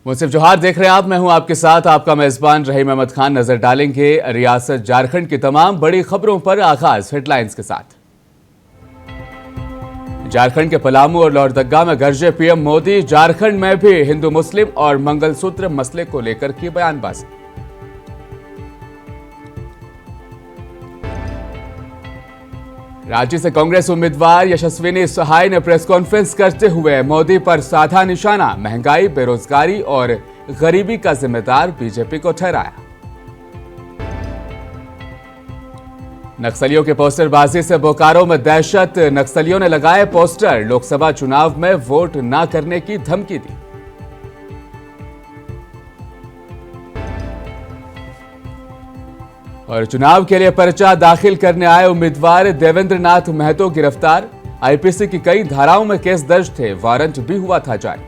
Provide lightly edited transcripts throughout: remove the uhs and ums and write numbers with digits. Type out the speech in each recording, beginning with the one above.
मुंसिफ जोहार देख रहे हैं आप। मैं हूं आपके साथ आपका मेजबान रहीम अहमद खान। नजर डालेंगे रियासत झारखंड की तमाम बड़ी खबरों पर। आगाज हेडलाइंस के साथ। झारखंड के पलामू और लोहरदग्गा में गरजे पीएम मोदी। झारखंड में भी हिंदू मुस्लिम और मंगलसूत्र मसले को लेकर की बयानबाजी। रांची से कांग्रेस उम्मीदवार यशस्विनी सहाय ने प्रेस कॉन्फ्रेंस करते हुए मोदी पर साधा निशाना। महंगाई, बेरोजगारी और गरीबी का जिम्मेदार बीजेपी को ठहराया। नक्सलियों के पोस्टरबाजी से बोकारो में दहशत। नक्सलियों ने लगाए पोस्टर। लोकसभा चुनाव में वोट न करने की धमकी दी। और चुनाव के लिए पर्चा दाखिल करने आए उम्मीदवार देवेंद्र नाथ महतो गिरफ्तार। आईपीसी की कई धाराओं में केस दर्ज थे, वारंट भी हुआ था जारी।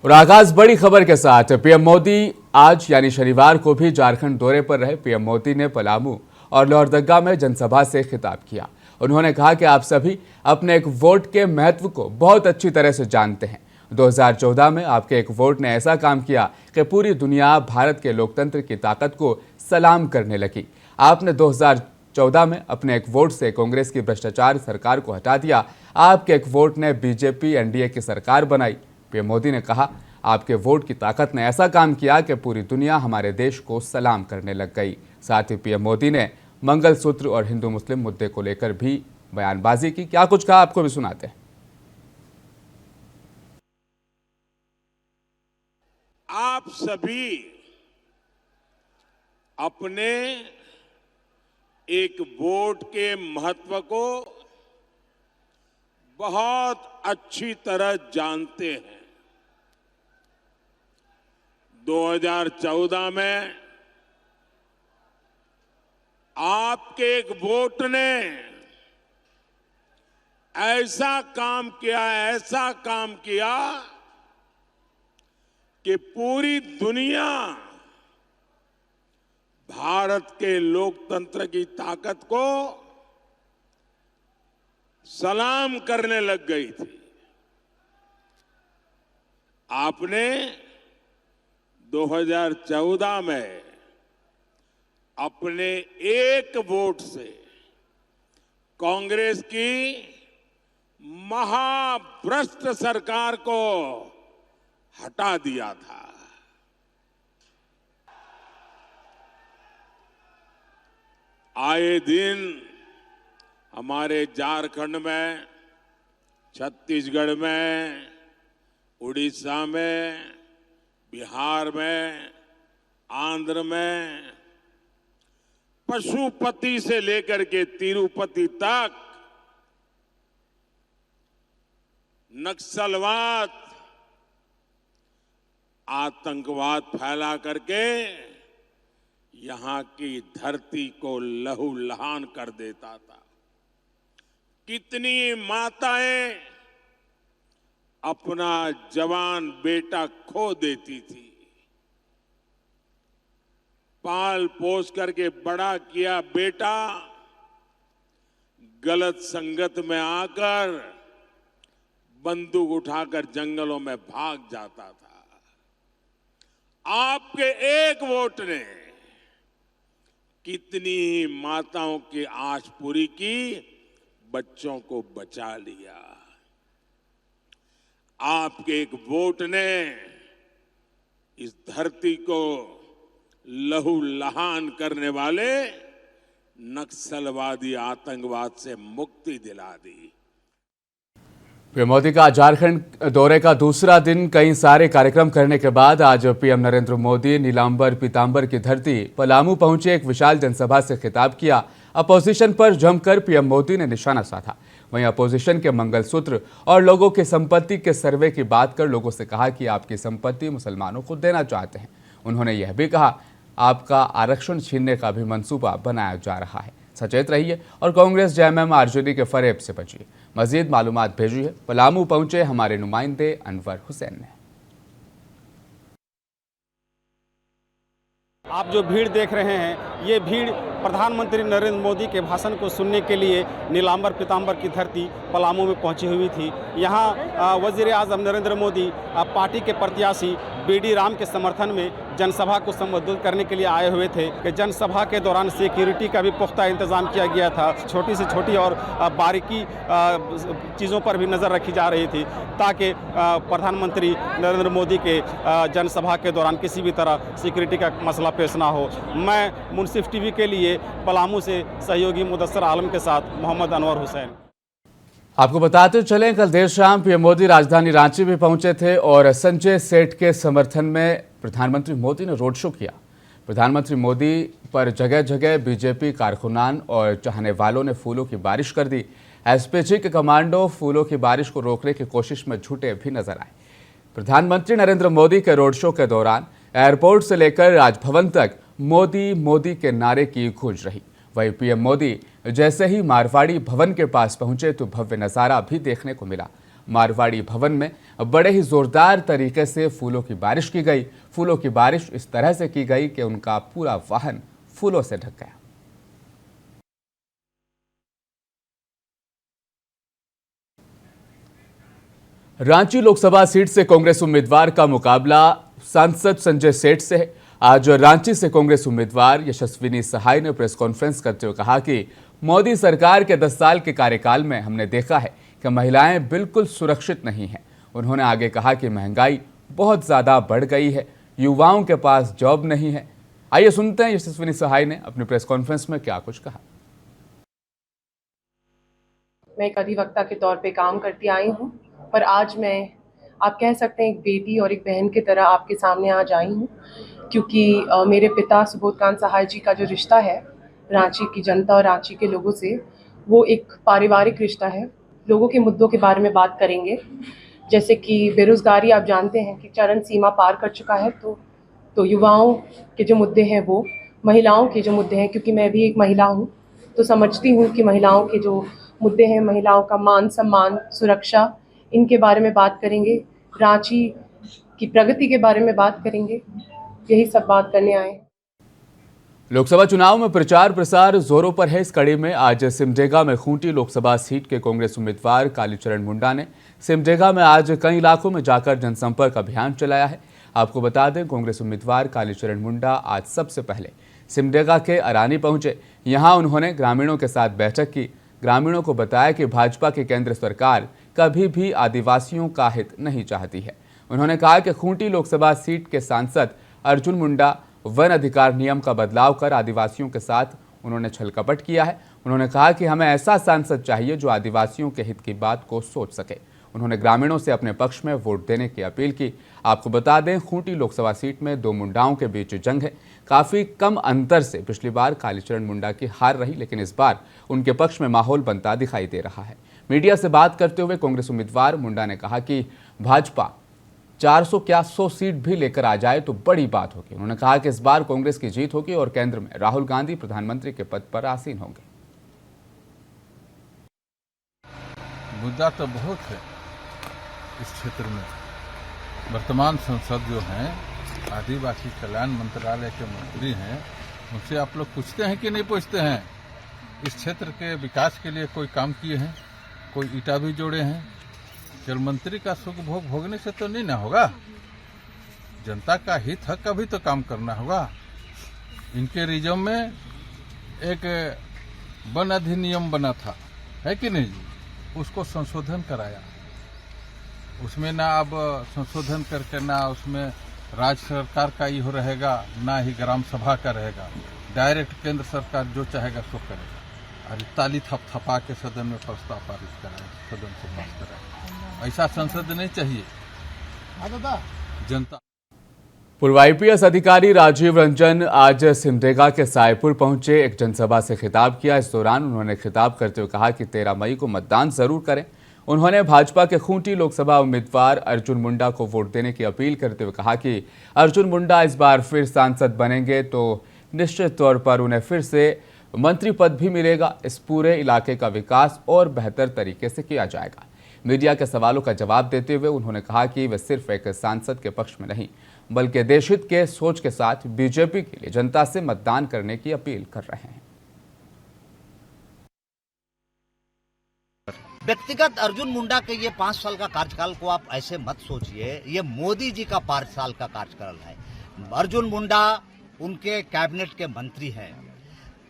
और आगाज बड़ी खबर के साथ। पीएम मोदी आज यानी शनिवार को भी झारखंड दौरे पर रहे। पीएम मोदी ने पलामू और लोहरदग्गा में जनसभा से खिताब किया। उन्होंने कहा कि आप सभी अपने एक वोट के महत्व को बहुत अच्छी तरह से जानते हैं। 2014 में आपके एक वोट ने ऐसा काम किया कि पूरी दुनिया भारत के लोकतंत्र की ताकत को सलाम करने लगी। आपने 2014 में अपने एक वोट से कांग्रेस की भ्रष्टाचार सरकार को हटा दिया। आपके एक वोट ने बीजेपी एनडीए की सरकार बनाई। पीएम मोदी ने कहा, आपके वोट की ताकत ने ऐसा काम किया कि पूरी दुनिया हमारे देश को सलाम करने लग गई। साथ ही पीएम मोदी ने मंगलसूत्र और हिंदू मुस्लिम मुद्दे को लेकर भी बयानबाजी की। क्या कुछ कहा, आपको भी सुनाते हैं। आप सभी अपने एक वोट के महत्व को बहुत अच्छी तरह जानते हैं। 2014 में आपके एक वोट ने ऐसा काम किया कि पूरी दुनिया भारत के लोकतंत्र की ताकत को सलाम करने लग गई थी। आपने 2014 में अपने एक वोट से कांग्रेस की महाभ्रष्ट सरकार को हटा दिया था। आए दिन हमारे झारखंड में, छत्तीसगढ़ में, उड़ीसा में, बिहार में, आंध्र में, पशुपति से लेकर के तिरुपति तक नक्सलवाद, आतंकवाद फैला करके यहां की धरती को लहूलुहान कर देता था। कितनी माताएं अपना जवान बेटा खो देती थी। पाल पोस करके बड़ा किया बेटा गलत संगत में आकर बंदूक उठाकर जंगलों में भाग जाता था। आपके एक वोट ने कितनी ही माताओं की आस पूरी की, बच्चों को बचा लिया। आपके एक वोट ने इस धरती को लहूलुहान करने वाले नक्सलवादी आतंकवाद से मुक्ति दिला दी। पीएम मोदी का झारखंड दौरे का दूसरा दिन कई सारे कार्यक्रम करने के बाद आज पीएम नरेंद्र मोदी नीलांबर पीतांबर की धरती पलामू पहुंचे। एक विशाल जनसभा से खिताब किया। अपोजिशन पर जमकर पीएम मोदी ने निशाना साधा। वहीं अपोजिशन के मंगलसूत्र और लोगों की संपत्ति के सर्वे की बात कर लोगों से कहा कि आपकी संपत्ति मुसलमानों को देना चाहते हैं। उन्होंने यह भी कहा, आपका आरक्षण छीनने का भी मंसूबा बनाया जा रहा है। सचेत रहिए और कांग्रेस जेएमएम आरजेडी के फरेब से बचिए। मजीद मालूमात भेजी है। पलामू पहुंचे हमारे नुमाइंदे अनवर हुसैन ने। आप जो भीड़ देख रहे हैं, ये भीड़ प्रधानमंत्री नरेंद्र मोदी के भाषण को सुनने के लिए नीलांबर पीतांबर की धरती पलामू में पहुंची हुई थी। यहाँ वज़ीर आज़म नरेंद्र मोदी पार्टी के प्रत्याशी बीडी राम के समर्थन में जनसभा को संबोधित करने के लिए आए हुए थे कि जनसभा के दौरान सिक्योरिटी का भी पुख्ता इंतजाम किया गया था। छोटी से छोटी और बारीकी चीज़ों पर भी नज़र रखी जा रही थी ताकि प्रधानमंत्री नरेंद्र मोदी के जनसभा के दौरान किसी भी तरह सिक्योरिटी का मसला पेश ना हो। मैं मुंसिफ टीवी के लिए पलामू से सहयोगी मुदस्सर आलम के साथ मोहम्मद अनवर हुसैन। आपको बताते चलें, कल देर शाम पीएम मोदी राजधानी रांची में पहुंचे थे और संजय सेठ के समर्थन में प्रधानमंत्री मोदी ने रोड शो किया। प्रधानमंत्री मोदी पर जगह जगह बीजेपी कारकुनान और चाहने वालों ने फूलों की बारिश कर दी। एसपीजी के कमांडो फूलों की बारिश को रोकने की कोशिश में जुटे भी नजर आए। प्रधानमंत्री नरेंद्र मोदी के रोड शो के दौरान एयरपोर्ट से लेकर राजभवन तक मोदी मोदी के नारे की गूंज रही। वहीं पीएम मोदी जैसे ही मारवाड़ी भवन के पास पहुंचे तो भव्य नजारा भी देखने को मिला। मारवाड़ी भवन में बड़े ही जोरदार तरीके से फूलों की बारिश की गई। फूलों की बारिश इस तरह से की गई कि उनका पूरा वाहन फूलों से ढक गया। रांची लोकसभा सीट से कांग्रेस उम्मीदवार का मुकाबला सांसद संजय सेठ से है। आज रांची से कांग्रेस उम्मीदवार यशस्विनी सहाय ने प्रेस कॉन्फ्रेंस करते हुए कहा कि मोदी सरकार के 10 साल के कार्यकाल में हमने देखा है कि महिलाएं बिल्कुल सुरक्षित नहीं हैं। उन्होंने आगे कहा कि महंगाई बहुत ज्यादा बढ़ गई है, युवाओं के पास जॉब नहीं है। आइए सुनते हैं यशस्विनी सहाय ने अपने प्रेस कॉन्फ्रेंस में क्या कुछ कहा। मैं एक अधिवक्ता के तौर पे काम करती आई हूँ, पर आज मैं आप कह सकते हैं एक बेटी और एक बहन की तरह आपके सामने आज आई हूँ, क्योंकि मेरे पिता सुबोधकांत सहाय जी का जो रिश्ता है रांची की जनता और रांची के लोगों से, वो एक पारिवारिक रिश्ता है। लोगों के मुद्दों के बारे में बात करेंगे, जैसे कि बेरोजगारी आप जानते हैं कि चरम सीमा पार कर चुका है, तो युवाओं के जो मुद्दे हैं, वो महिलाओं के जो मुद्दे हैं, क्योंकि मैं भी एक महिला हूँ तो समझती हूँ कि महिलाओं के जो मुद्दे हैं, महिलाओं का मान सम्मान, सुरक्षा, इनके बारे में बात करेंगे। रांची की प्रगति के बारे में बात करेंगे। यही सब बात करने आए। लोकसभा चुनाव में प्रचार प्रसार जोरों पर है। इस कड़ी में आज सिमडेगा में खूंटी लोकसभा सीट के कांग्रेस उम्मीदवार कालीचरण मुंडा ने सिमडेगा में आज कई इलाकों में जाकर जनसंपर्क अभियान चलाया है। आपको बता दें, कांग्रेस उम्मीदवार कालीचरण मुंडा आज सबसे पहले सिमडेगा के अरानी पहुंचे। यहां उन्होंने ग्रामीणों के साथ बैठक की। ग्रामीणों को बताया कि भाजपा की केंद्र सरकार कभी भी आदिवासियों का हित नहीं चाहती है। उन्होंने कहा कि खूंटी लोकसभा सीट के सांसद अर्जुन मुंडा वन अधिकार नियम का बदलाव कर आदिवासियों के साथ उन्होंने छलकपट किया है। उन्होंने कहा कि हमें ऐसा सांसद चाहिए जो आदिवासियों के हित की बात को सोच सके। उन्होंने ग्रामीणों से अपने पक्ष में वोट देने की अपील की। आपको बता दें, खूंटी लोकसभा सीट में 2 मुंडाओं के बीच जंग है। काफी कम अंतर से पिछली बार कालीचरण मुंडा की हार रही, लेकिन इस बार उनके पक्ष में माहौल बनता दिखाई दे रहा है। मीडिया से बात करते हुए कांग्रेस उम्मीदवार मुंडा ने कहा कि भाजपा 400 क्या 100 सीट भी लेकर आ जाए तो बड़ी बात होगी। उन्होंने कहा कि इस बार कांग्रेस की जीत होगी और केंद्र में राहुल गांधी प्रधानमंत्री के पद पर आसीन होंगे। मुद्दा तो बहुत है इस क्षेत्र में। वर्तमान सांसद जो हैं आदिवासी कल्याण मंत्रालय के मंत्री हैं, उनसे आप लोग पूछते हैं कि नहीं पूछते हैं? इस क्षेत्र के विकास के लिए कोई काम किए हैं? कोई ईटा भी जोड़े हैं? जल मंत्री का सुख भोग भोगने से तो नहीं ना होगा। जनता का हित है, कभी तो काम करना होगा। इनके रिजर्व में एक वन अधिनियम बना था, है कि नहीं? उसको संशोधन कराया। उसमें ना अब संशोधन करके ना उसमें राज्य सरकार का ही हो रहेगा, ना ही ग्राम सभा का रहेगा। डायरेक्ट केंद्र सरकार जो चाहेगा सो करेगा। और ताली थपथपा के सदन में प्रस्ताव पारित कराए, सदन से पास कराए। ऐसा संसद नहीं चाहिए जनता। पूर्व आईपीएस अधिकारी राजीव रंजन आज सिमडेगा के सायपुर पहुंचे, एक जनसभा से खिताब किया। इस दौरान उन्होंने खिताब करते हुए कहा कि 13 मई को मतदान जरूर करें। उन्होंने भाजपा के खूंटी लोकसभा उम्मीदवार अर्जुन मुंडा को वोट देने की अपील करते हुए कहा कि अर्जुन मुंडा इस बार फिर सांसद बनेंगे तो निश्चित तौर पर उन्हें फिर से मंत्री पद भी मिलेगा। इस पूरे इलाके का विकास और बेहतर तरीके से किया जाएगा। मीडिया के सवालों का जवाब देते हुए उन्होंने कहा कि वे सिर्फ एक सांसद के पक्ष में नहीं बल्कि देश हित के सोच के साथ बीजेपी के लिए जनता से मतदान करने की अपील कर रहे हैं। व्यक्तिगत अर्जुन मुंडा के ये 5 साल का कार्यकाल को आप ऐसे मत सोचिए, ये मोदी जी का 5 साल का कार्यकाल है। अर्जुन मुंडा उनके कैबिनेट के मंत्री हैं,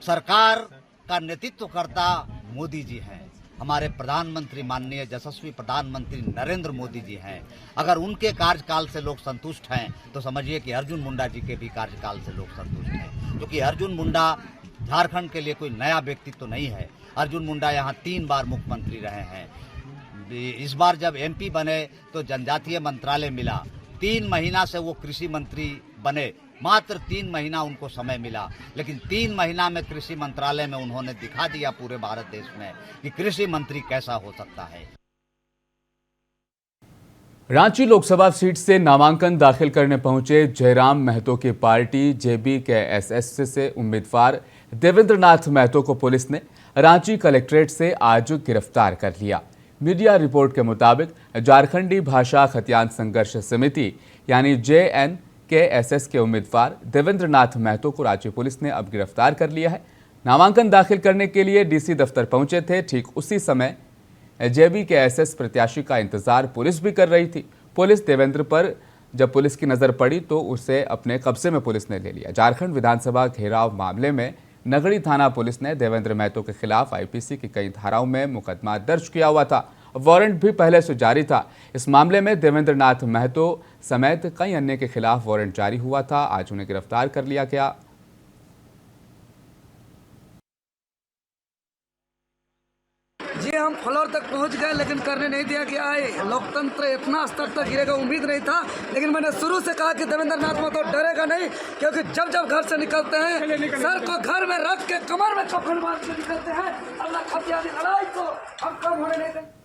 सरकार का नेतृत्व करता मोदी जी हैं, हमारे प्रधानमंत्री माननीय यशस्वी प्रधानमंत्री नरेंद्र मोदी जी हैं। अगर उनके कार्यकाल से लोग संतुष्ट हैं तो समझिए कि अर्जुन मुंडा जी के भी कार्यकाल से लोग संतुष्ट हैं, क्योंकि अर्जुन मुंडा झारखंड के लिए कोई नया व्यक्तित्व तो नहीं है। अर्जुन मुंडा यहाँ 3 बार मुख्यमंत्री रहे हैं। इस बार जब एमपी बने तो जनजातीय मंत्रालय मिला, 3 महीना से वो कृषि मंत्री बने, मात्र 3 महीना उनको समय मिला, लेकिन 3 महीना में कृषि मंत्रालय में उन्होंने दिखा दिया पूरे भारत देश में कि कृषि मंत्री कैसा हो सकता है। रांची लोकसभा सीट से नामांकन दाखिल करने पहुंचे जयराम महतो की पार्टी JBKSS से उम्मीदवार देवेंद्र नाथ महतो को पुलिस ने रांची कलेक्ट्रेट से आज गिरफ्तार कर लिया। मीडिया रिपोर्ट के मुताबिक झारखंडी भाषा खतियान संघर्ष समिति यानी JNKSS के उम्मीदवार देवेंद्र नाथ महतो को रांची पुलिस ने अब गिरफ्तार कर लिया है। नामांकन दाखिल करने के लिए DC दफ्तर पहुंचे थे। ठीक उसी समय JBKSS प्रत्याशी का इंतजार पुलिस भी कर रही थी। पुलिस देवेंद्र पर जब पुलिस की नजर पड़ी तो उसे अपने कब्जे में पुलिस ने ले लिया। झारखंड विधानसभा घेराव मामले में नगड़ी थाना पुलिस ने देवेंद्र महतो के खिलाफ IPC की कई धाराओं में मुकदमा दर्ज किया हुआ था। वारंट भी पहले से जारी था। इस मामले में देवेंद्र नाथ महतो समेत कई अन्य के खिलाफ वारंट जारी हुआ था। आज उन्हें गिरफ्तार कर लिया गया। जी हम फ्लोर तक पहुंच गए, लेकिन करने नहीं दिया गया है। लोकतंत्र इतना स्तर तक गिरेगा उम्मीद नहीं था, लेकिन मैंने शुरू से कहा कि देवेंद्र नाथ महतो डरेगा नहीं, क्योंकि जब जब घर से निकलते हैं सर को घर में रख के कमर में कफन बांध के निकलते हैं। अल्लाह खतियान लड़ाई को हम कम होने नहीं देंगे।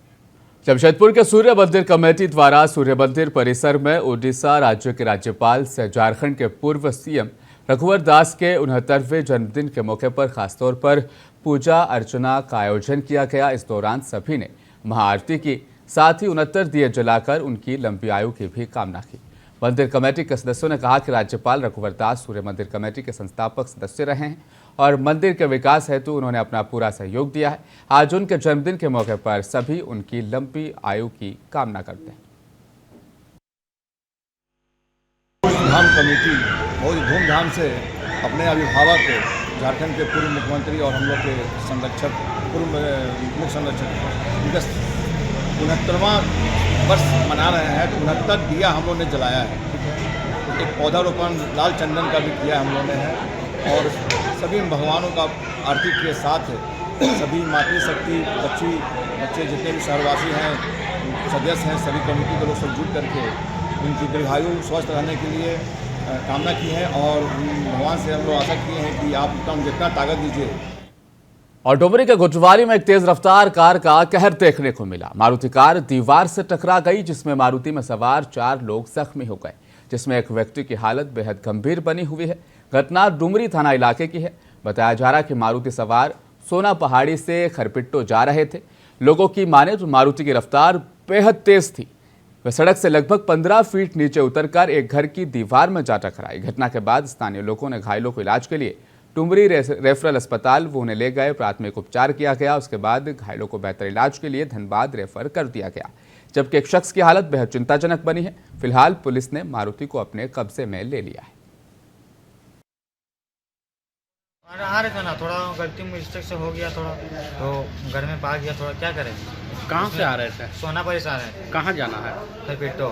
जमशेदपुर के सूर्य मंदिर कमेटी द्वारा सूर्य मंदिर परिसर में उड़ीसा राज्य के राज्यपाल से झारखंड के पूर्व CM रघुवर दास के 69वें जन्मदिन के मौके पर खासतौर पर पूजा अर्चना का आयोजन किया गया। इस दौरान सभी ने महाआरती की, साथ ही 69 दिए जलाकर उनकी लंबी आयु की भी कामना की। मंदिर कमेटी के सदस्यों ने कहा कि राज्यपाल रघुवर दास सूर्य मंदिर कमेटी के संस्थापक सदस्य रहे हैं और मंदिर के विकास हेतु उन्होंने अपना पूरा सहयोग दिया है। आज उनके जन्मदिन के मौके पर सभी उनकी लंबी आयु की कामना करते हैं। धाम कमेटी बहुत धूमधाम से अपने अभिभावक झारखंड के पूर्व मुख्यमंत्री और हम लोग के संरक्षक पूर्व मुख्य संरक्षक उनका 69वां वर्ष मना रहे हैं। 69 दिया हम लोग ने जलाया है। एक पौधारोपण लाल चंदन का भी किया हम लोगों ने है और सभी भगवानों का आरती के साथ सभी मातृशक्ति बच्चे जितने भी शहरवासी हैं सदस्य हैं सभी कमेटी के लोग सब जुट करके उनकी दीर्घायु स्वस्थ रहने के लिए कामना की है और भगवान से हम लोग आशा किए हैं कि आप जितना ताकत दीजिए। और डोमरी के गुजवारी में एक तेज रफ्तार कार का कहर देखने को मिला। मारुति कार दीवार से टकरा गई, जिसमें मारुति में सवार 4 लोग जख्मी हो गए, जिसमें एक व्यक्ति की हालत बेहद गंभीर बनी हुई है। घटना डुमरी थाना इलाके की है। बताया जा रहा है कि मारुति सवार सोना पहाड़ी से खरपिट्टो जा रहे थे। लोगों की माने तो मारुति की रफ्तार बेहद तेज थी। वह सड़क से लगभग 15 फीट नीचे उतरकर एक घर की दीवार में जा टकराई। घटना के बाद स्थानीय लोगों ने घायलों को इलाज के लिए डुमरी रेफरल अस्पताल वो उन्हें ले गए। प्राथमिक उपचार किया गया। उसके बाद घायलों को बेहतर इलाज के लिए धनबाद रेफर कर दिया गया, जबकि एक शख्स की हालत बेहद चिंताजनक बनी है। फिलहाल पुलिस ने मारुति को अपने कब्जे में ले लिया है। आ रहे थे ना, थोड़ा गलती मिस्टेक से हो गया, थोड़ा तो घर में भाग गया। थोड़ा क्या करें। कहाँ से आ रहे थे? सोनापरी से आ रहे थे। कहाँ जाना है? खरपिट्टो।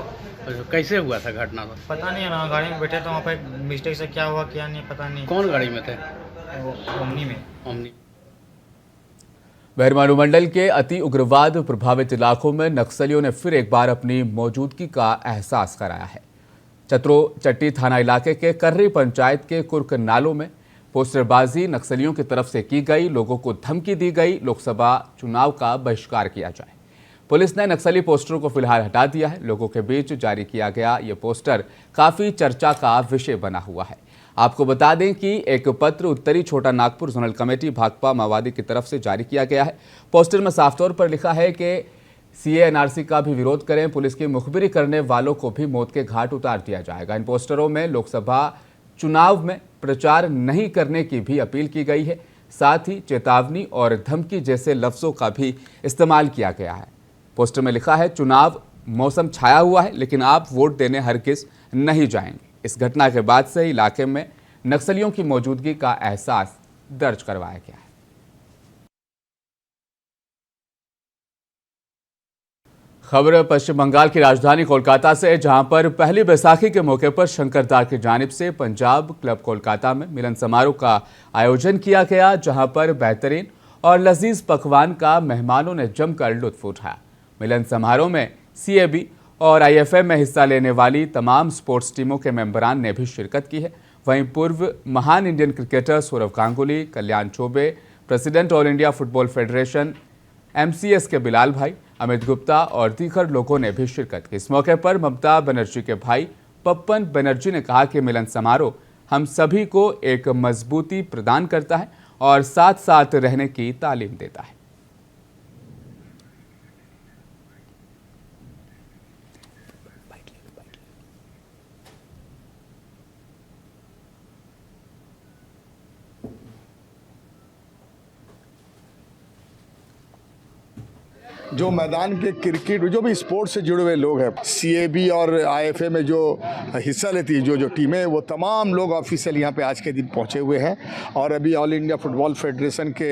कैसे हुआ था घटना? पता नहीं है ना, गाड़ी में बैठे तो वहाँ पे मिस्टेक से क्या हुआ क्या नहीं पता नहीं। कौन गाड़ी में थे? ओमनी में। ओमनी। बहरमानू मंडल के अति उग्रवाद प्रभावित इलाकों में नक्सलियों ने फिर एक बार अपनी मौजूदगी का एहसास कराया है। चट्टी थाना इलाके के कर्री पंचायत के कुर्क नालों में पोस्टरबाजी नक्सलियों की तरफ से की गई। लोगों को धमकी दी गई लोकसभा चुनाव का बहिष्कार किया जाए। पुलिस ने नक्सली पोस्टरों को फिलहाल हटा दिया है। लोगों के बीच जारी किया गया ये पोस्टर काफी चर्चा का विषय बना हुआ है। आपको बता दें कि एक पत्र उत्तरी छोटा नागपुर जोनल कमेटी भाकपा माओवादी की तरफ से जारी किया गया है। पोस्टर में साफ तौर पर लिखा है कि सीए एनआरसी का भी विरोध करें, पुलिस की मुखबिरी करने वालों को भी मौत के घाट उतार दिया जाएगा। इन पोस्टरों में लोकसभा चुनाव में प्रचार नहीं करने की भी अपील की गई है। साथ ही चेतावनी और धमकी जैसे लफ्जों का भी इस्तेमाल किया गया है। पोस्टर में लिखा है, चुनाव मौसम छाया हुआ है लेकिन आप वोट देने हरगिज नहीं जाएंगे। इस घटना के बाद से इलाके में नक्सलियों की मौजूदगी का एहसास दर्ज करवाया गया है। खबर पश्चिम बंगाल की राजधानी कोलकाता से, जहां पर पहली बैसाखी के मौके पर शंकरदार की जानिब से पंजाब क्लब कोलकाता में मिलन समारोह का आयोजन किया गया, जहां पर बेहतरीन और लजीज पकवान का मेहमानों ने जमकर लुत्फ उठाया। मिलन समारोह में सीएबी और आईएफए में हिस्सा लेने वाली तमाम स्पोर्ट्स टीमों के मेंबरान ने भी शिरकत की है। वहीं पूर्व महान Indian cricketer Sourav Ganguly, Kalyan Chaubey, president All India Football Federation MCS के बिलाल भाई, अमित गुप्ता और दीगर लोगों ने भी शिरकत की। इस मौके पर ममता बनर्जी के भाई पप्पन बनर्जी ने कहा कि मिलन समारोह हम सभी को एक मजबूती प्रदान करता है और साथ साथ रहने की तालीम देता है। जो मैदान के क्रिकेट जो भी स्पोर्ट्स से जुड़े हुए लोग हैं, सीएबी और आईएफए में जो हिस्सा लेती है जो टीमें, वो तमाम लोग ऑफिशियल यहाँ पे आज के दिन पहुँचे हुए हैं। और अभी ऑल इंडिया फुटबॉल फेडरेशन के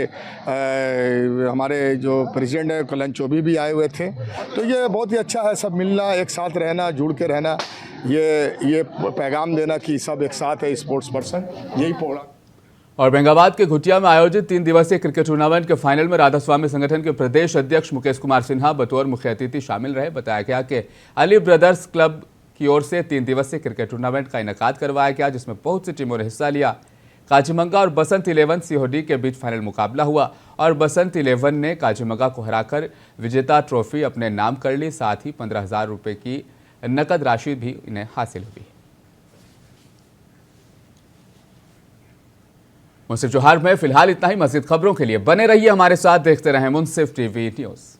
हमारे जो प्रेसिडेंट है कल्याण चौबे भी आए हुए थे। तो ये बहुत ही अच्छा है, सब मिलना, एक साथ रहना, जुड़ के रहना, ये पैगाम देना कि सब एक साथ है स्पोर्ट्स पर्सन, यही प्रोग्राम। और बेंगाबाद के घुटिया में आयोजित 3 दिवसीय क्रिकेट टूर्नामेंट के फाइनल में राधा स्वामी संगठन के प्रदेश अध्यक्ष मुकेश कुमार सिन्हा बतौर मुख्य अतिथि शामिल रहे। बताया गया कि अली ब्रदर्स क्लब की ओर से 3 दिवसीय क्रिकेट टूर्नामेंट का इनेकाद करवाया गया, जिसमें बहुत सी टीमों ने हिस्सा लिया। काजीमंगा और बसंत 11 सीओडी के बीच फाइनल मुकाबला हुआ और बसंत 11 ने काजीमंगा को हराकर विजेता ट्रॉफी अपने नाम कर ली। साथ ही 15,000 रुपये की नकद राशि भी इन्हें हासिल हुई। मुंसिफ जोहार में फिलहाल इतना ही। मज़ीद खबरों के लिए बने रहिए हमारे साथ, देखते रहें मुंसिफ टीवी न्यूज़।